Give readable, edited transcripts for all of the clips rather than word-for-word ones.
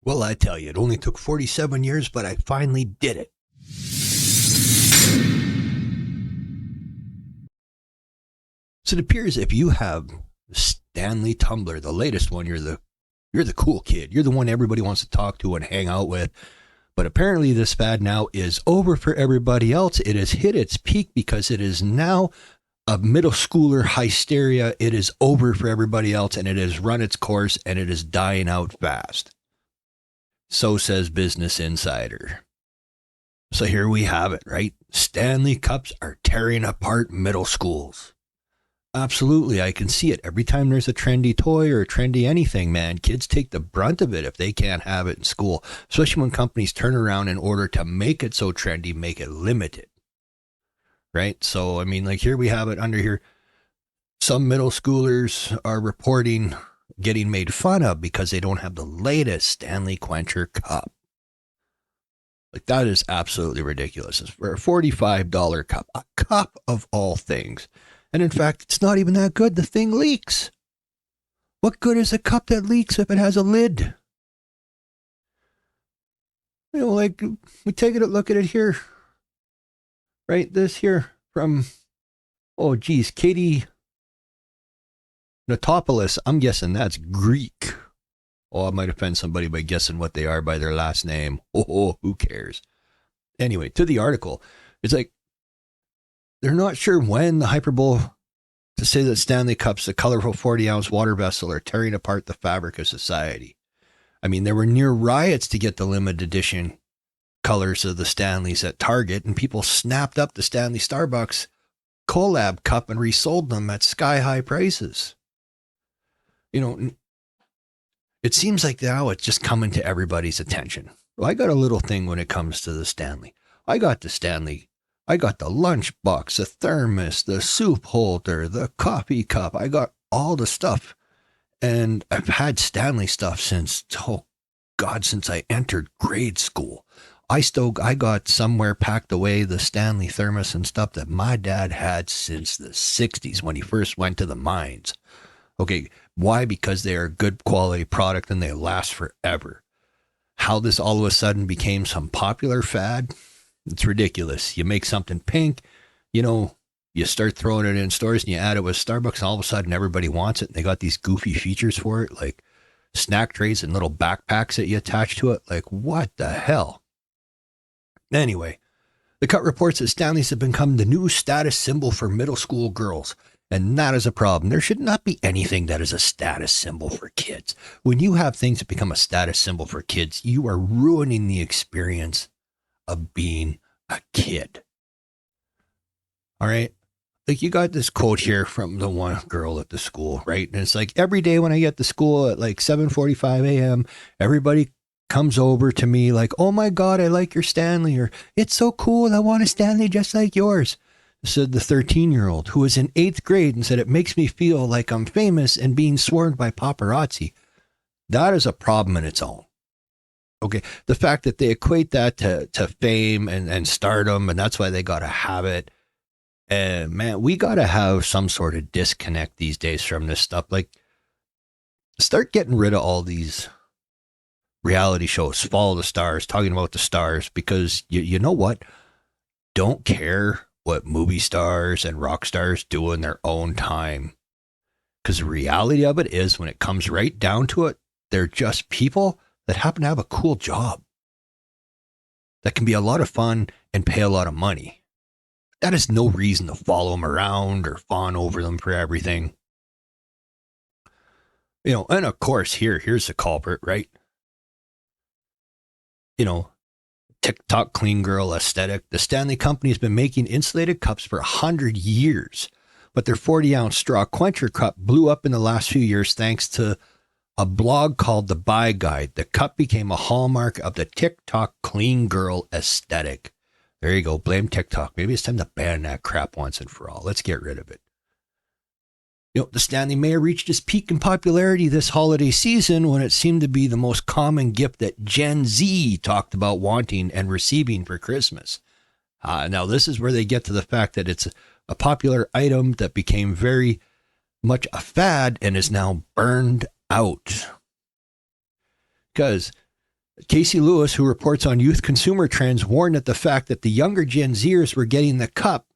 Well, I tell you, it only took 47 years, but I finally did it. So it appears if you have Stanley Tumbler, the latest one, you're the cool kid. You're the one everybody wants to talk to and hang out with. But apparently this fad now is over for everybody else. It has hit its peak because it is now a middle schooler hysteria. It is over for everybody else, and it has run its course, and it is dying out fast. So says Business Insider. So here we have it, right? Stanley Cups are tearing apart middle schools. Absolutely, I can see it. Every time there's a trendy toy or a trendy anything, man, kids take the brunt of it if they can't have it in school, especially when companies turn around in order to make it so trendy, make it limited. Right? So, I mean, like here we have it under here. Some middle schoolers are reporting getting made fun of because they don't have the latest Stanley Quencher cup. Like, that is absolutely ridiculous. It's for a $45 cup, a cup of all things. And in fact, it's not even that good. The thing leaks. What good is a cup that leaks if it has a lid? You know, like, we take a look at it here. Right? This here from, oh, geez, Katie Notopoulos. I'm guessing that's Greek. Oh, I might offend somebody by guessing what they are by their last name. Oh, who cares? Anyway, to the article. It's like, they're not sure when the hyperbole to say that Stanley Cups, the colorful 40-ounce water vessel, are tearing apart the fabric of society. I mean, there were near riots to get the limited edition colors of the Stanleys at Target, and people snapped up the Stanley Starbucks collab cup and resold them at sky-high prices. You know, it seems like now it's just coming to everybody's attention. Well, I got a little thing when it comes to the Stanley. I got the lunchbox, the thermos, the soup holder, the coffee cup. I got all the stuff. And I've had Stanley stuff since I entered grade school. I got somewhere packed away the Stanley thermos and stuff that my dad had since the 60s when he first went to the mines. Okay, why? Because they are a good quality product and they last forever. How this all of a sudden became some popular fad, it's ridiculous. You make something pink, you start throwing it in stores and you add it with Starbucks and all of a sudden everybody wants it. And they got these goofy features for it, like snack trays and little backpacks that you attach to it. Like, what the hell? Anyway, the cut reports that Stanleys have become the new status symbol for middle school girls. And that is a problem. There should not be anything that is a status symbol for kids. When you have things that become a status symbol for kids, you are ruining the experience of being a kid. All right. Like, you got this quote here from the one girl at the school, right? And it's like, every day when I get to school at like 7:45 a.m., everybody comes over to me like, oh my God, I like your Stanley, or it's so cool, I want a Stanley just like yours. Said the 13-year-old who was in 8th grade and said, it makes me feel like I'm famous and being swarmed by paparazzi. That is a problem in its own. Okay, the fact that they equate that to fame and stardom, and that's why they got to have it. And man, we got to have some sort of disconnect these days from this stuff. Like, start getting rid of all these reality shows, Follow the Stars, talking about the stars, because you know what? Don't care what movie stars and rock stars do in their own time. Because the reality of it is, when it comes right down to it, they're just people that happen to have a cool job that can be a lot of fun and pay a lot of money. That is no reason to follow them around or fawn over them for everything. And of course, here's the culprit, right? TikTok clean girl aesthetic. The Stanley Company has been making insulated cups for 100 years, but their 40-ounce straw quencher cup blew up in the last few years thanks to a blog called The Buy Guide. The cup became a hallmark of the TikTok clean girl aesthetic. There you go. Blame TikTok. Maybe it's time to ban that crap once and for all. Let's get rid of it. The Stanley may have reached its peak in popularity this holiday season when it seemed to be the most common gift that Gen Z talked about wanting and receiving for Christmas. Now, this is where they get to the fact that it's a popular item that became very much a fad and is now burned out. Because Casey Lewis, who reports on youth consumer trends, warned that the fact that the younger Gen Zers were getting the cup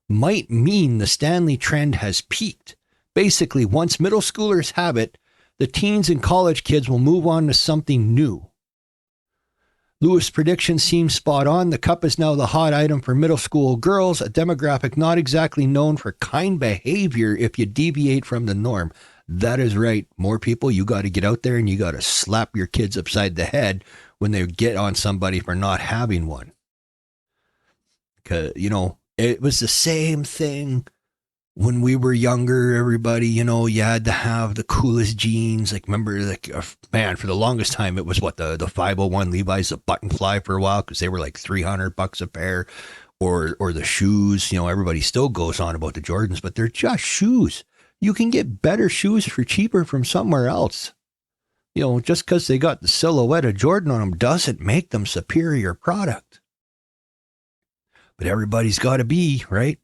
might mean the Stanley trend has peaked. Basically, once middle schoolers have it, the teens and college kids will move on to something new. Lewis' prediction seems spot on. The cup is now the hot item for middle school girls, a demographic not exactly known for kind behavior if you deviate from the norm. That is right. More people, you got to get out there and you got to slap your kids upside the head when they get on somebody for not having one. Because, it was the same thing when we were younger. Everybody, you had to have the coolest jeans. Like, remember, man, for the longest time, it was the 501 Levi's, the button fly for a while, because they were like $300 a pair, or the shoes. Everybody still goes on about the Jordans, but they're just shoes. You can get better shoes for cheaper from somewhere else. Just because they got the silhouette of Jordan on them doesn't make them superior product. But everybody's got to be, right?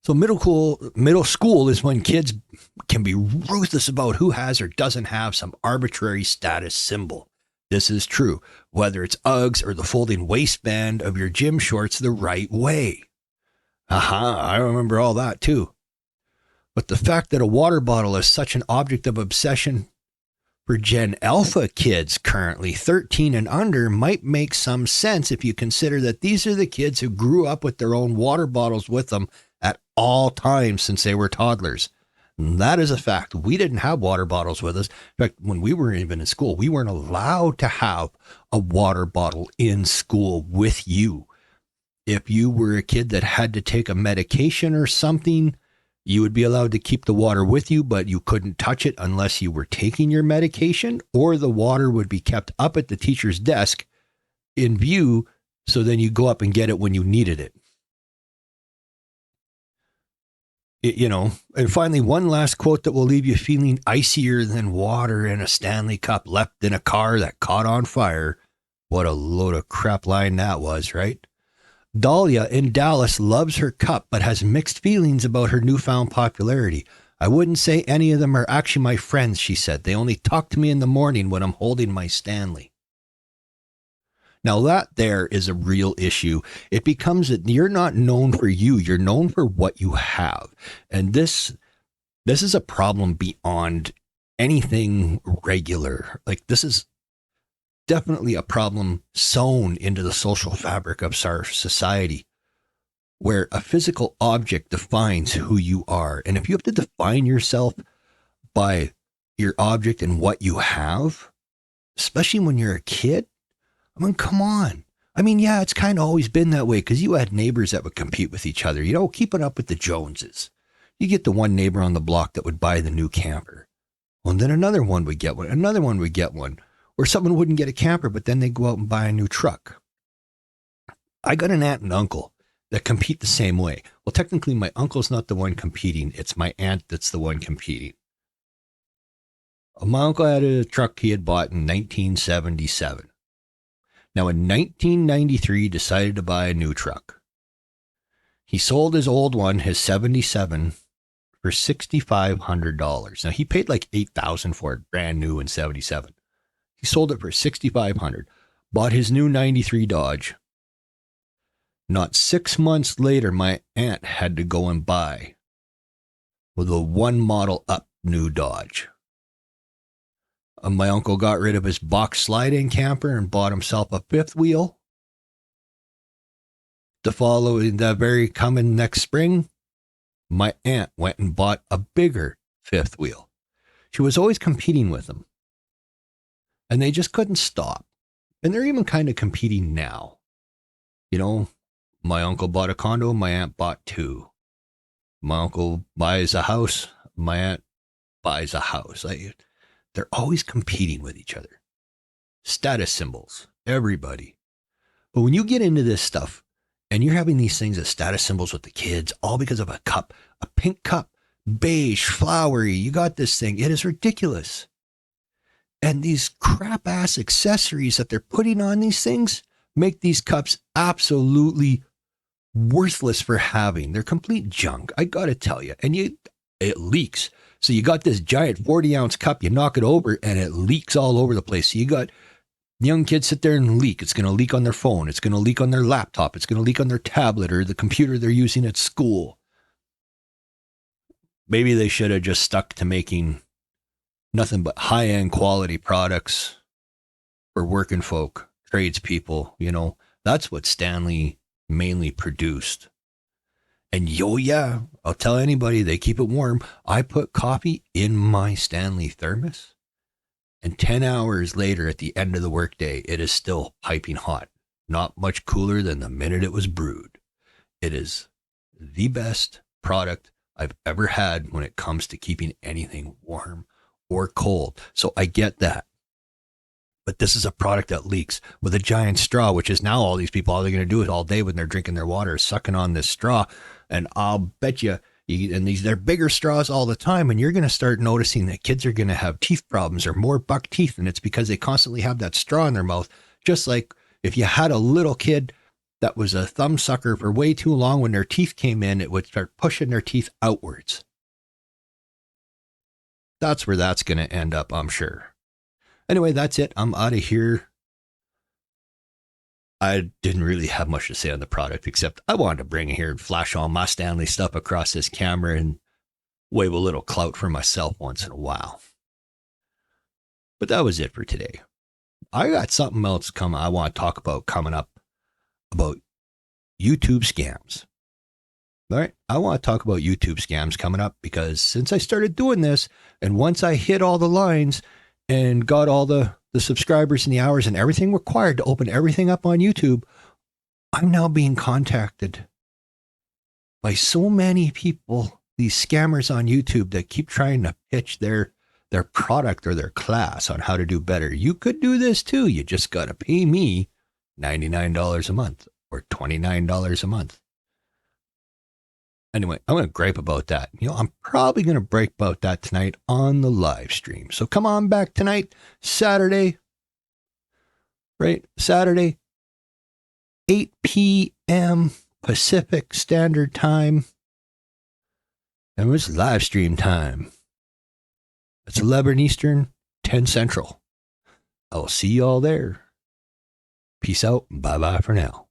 So middle school is when kids can be ruthless about who has or doesn't have some arbitrary status symbol. This is true, whether it's Uggs or the folding waistband of your gym shorts the right way. I remember all that too. But the fact that a water bottle is such an object of obsession for Gen Alpha kids currently 13 and under might make some sense if you consider that these are the kids who grew up with their own water bottles with them at all times since they were toddlers. And that is a fact. We didn't have water bottles with us. In fact, when we were even in school, we weren't allowed to have a water bottle in school with you. If you were a kid that had to take a medication or something, you would be allowed to keep the water with you, but you couldn't touch it unless you were taking your medication, or the water would be kept up at the teacher's desk in view, so then you go up and get it when you needed it. And finally, one last quote that will leave you feeling icier than water in a Stanley Cup left in a car that caught on fire. What a load of crap line that was, right? Dahlia in Dallas loves her cup, but has mixed feelings about her newfound popularity. I wouldn't say any of them are actually my friends, she said. They only talk to me in the morning when I'm holding my Stanley. Now that there is a real issue. It becomes that you're not known for you. You're known for what you have. And this is a problem beyond anything regular. Like, this is definitely a problem sewn into the social fabric of our society, where a physical object defines who you are. And if you have to define yourself by your object and what you have, especially when you're a kid, I mean, come on. I mean, yeah, it's kind of always been that way, because you had neighbors that would compete with each other, keeping up with the Joneses. You get the one neighbor on the block that would buy the new camper. Well, and then another one would get one. Another one would get one. Or someone wouldn't get a camper, but then they'd go out and buy a new truck. I got an aunt and uncle that compete the same way. Well, technically, my uncle's not the one competing. It's my aunt that's the one competing. My uncle had a truck he had bought in 1977. Now, in 1993, decided to buy a new truck. He sold his old one, his 77, for $6,500. Now, he paid like $8,000 for it, brand new in 77. He sold it for $6,500, bought his new 93 Dodge. Not 6 months later, my aunt had to go and buy with a one model up new Dodge. My uncle got rid of his box slide-in camper and bought himself a fifth wheel. To follow the very coming next spring, my aunt went and bought a bigger fifth wheel. She was always competing with him. And they just couldn't stop. And they're even kind of competing now. My uncle bought a condo, my aunt bought two. My uncle buys a house, my aunt buys a house. They're always competing with each other. Status symbols, everybody. But when you get into this stuff, and you're having these things as status symbols with the kids, all because of a cup, a pink cup, beige, flowery, you got this thing. It is ridiculous. And these crap ass accessories that they're putting on these things make these cups absolutely worthless for having. They're complete junk. I got to tell you. And it leaks. So you got this giant 40-ounce cup, you knock it over and it leaks all over the place. So you got Young kids sit there and leak. It's going to leak on their phone. It's going to leak on their laptop. It's going to leak on their tablet or the computer they're using at school. Maybe they should have just stuck to making nothing but high-end quality products for working folk, tradespeople. You know, that's what Stanley mainly produced. And yeah, I'll tell anybody, they keep it warm. I put coffee in my Stanley thermos, and 10 hours later at the end of the workday, it is still piping hot. Not much cooler than the minute it was brewed. It is the best product I've ever had when it comes to keeping anything warm or cold. So I get that. But this is a product that leaks with a giant straw, which is now all these people, all they're going to do it all day when they're drinking their water is sucking on this straw. And I'll bet you, they're bigger straws all the time. And you're going to start noticing that kids are going to have teeth problems or more buck teeth. And it's because they constantly have that straw in their mouth. Just like if you had a little kid that was a thumb sucker for way too long, when their teeth came in, it would start pushing their teeth outwards. That's where that's going to end up, I'm sure. Anyway, that's it. I'm out of here. I didn't really have much to say on the product, except I wanted to bring it here and flash all my Stanley stuff across this camera and wave a little clout for myself once in a while. But that was it for today. I got something else I want to talk about coming up about YouTube scams. All right. I want to talk about YouTube scams coming up because since I started doing this, and once I hit all the lines and got all the subscribers and the hours and everything required to open everything up on YouTube, I'm now being contacted by so many people, these scammers on YouTube that keep trying to pitch their product or their class on how to do better. You could do this too. You just got to pay me $99 a month or $29 a month. Anyway, I'm going to gripe about that. You know, I'm probably going to break about that tonight on the live stream. So come on back tonight, Saturday, right? Saturday, 8 p.m. Pacific Standard Time. And it's live stream time. It's 11 Eastern, 10 Central. I'll see you all there. Peace out. Bye-bye for now.